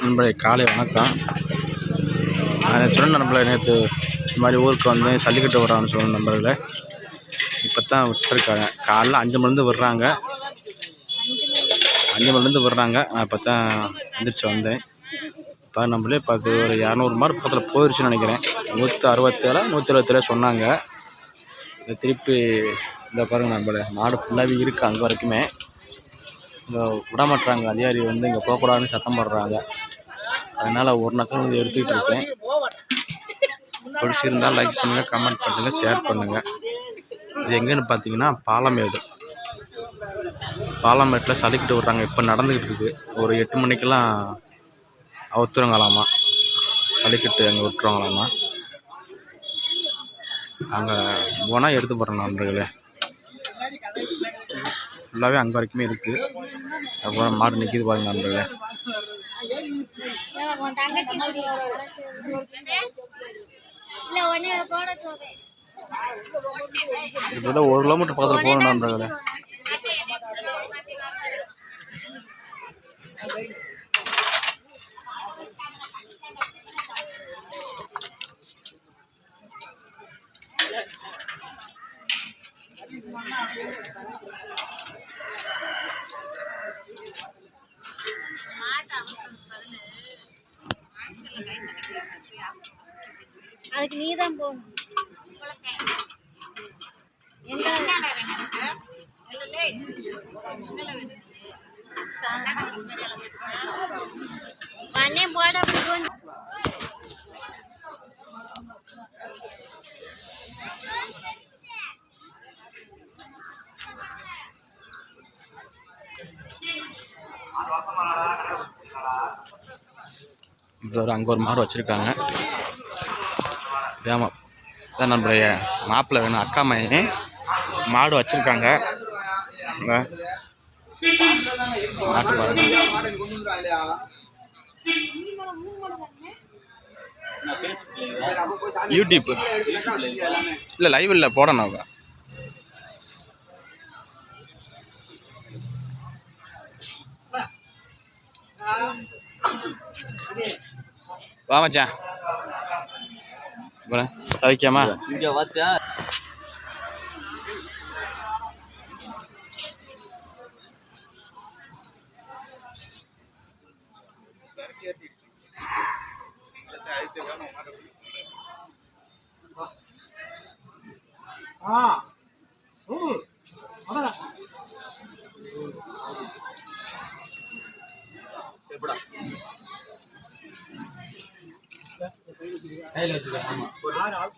நண்பர்களே காலை வணக்கம். நான் சொன்ன நண்பர்களே நேற்று இந்த மாதிரி ஊருக்கு வந்து ஜல்லிக்கட்டு வர்றான்னு சொன்ன நண்பர்களே இப்போ தான் விட்டுருக்காங்க. காலைல 5 மணிலேருந்து விடுறாங்க. 5 மணிலேருந்து விடுறாங்க. நான் இப்போ தான் எந்திரிச்சு வந்தேன். இப்போ நம்மளே பார்த்து ஒரு 200 மாடு பக்கத்தில் போயிடுச்சுன்னு நினைக்கிறேன். 167 177 சொன்னாங்க. திருப்பி இந்த பாருங்க நண்பர்களே மாடு ஃபுல்லாகவே இருக்குது. அங்கே வரைக்குமே இங்கே விடமாட்டுறாங்க. அதிகாரி வந்து இங்கே போகக்கூடாதுன்னு சத்தம் போடுறாங்க. அதனால் ஒரு நக்கம் வந்து எடுத்துக்கிட்டு இருக்கேன். பிடிச்சிருந்தால் லைக் பண்ணுங்கள், கமெண்ட் பண்ணுங்கள், ஷேர் பண்ணுங்கள். இது எங்கேன்னு பார்த்தீங்கன்னா பாலமேட்டில் ஜல்லிக்கட்டு விட்றாங்க. இப்போ நடந்துக்கிட்டு இருக்குது. ஒரு 8 மணிக்கெல்லாம் அவுத்துருங்களாமா. ஜல்லிக்கட்டு அங்கே விட்டுருவாங்களாமா. அங்கே போனால் எடுத்து போடுறேன் நண்பர்களே. ஃபுல்லாகவே அங்கே வரைக்குமே இருக்குது. அப்புறம் மாடு நிற்கிது பாருங்க நண்பர்களே. இப்போ 1 கிலோமீட்டர் பக்கத்தில் போகணும் நண்பர்களே. அதுக்கு நீ தான் போகணும். போட அங்கே ஒரு மாடு வச்சுருக்காங்க. ஏமா இதான் நம்மளுடைய மாப்பிள்ளை வேணும். அக்கா மையன் மாடு வச்சுருக்காங்க. மாட்டு பாருங்க. யூடியூப் இல்லை, லைவ் இல்லை, போடணும். அவங்க வா மச்சான் சவிக்காமா இங்கே பார்த்தியா? கையில் வச்சுக்க. ஆமாம், ஒரு 6 ஆள்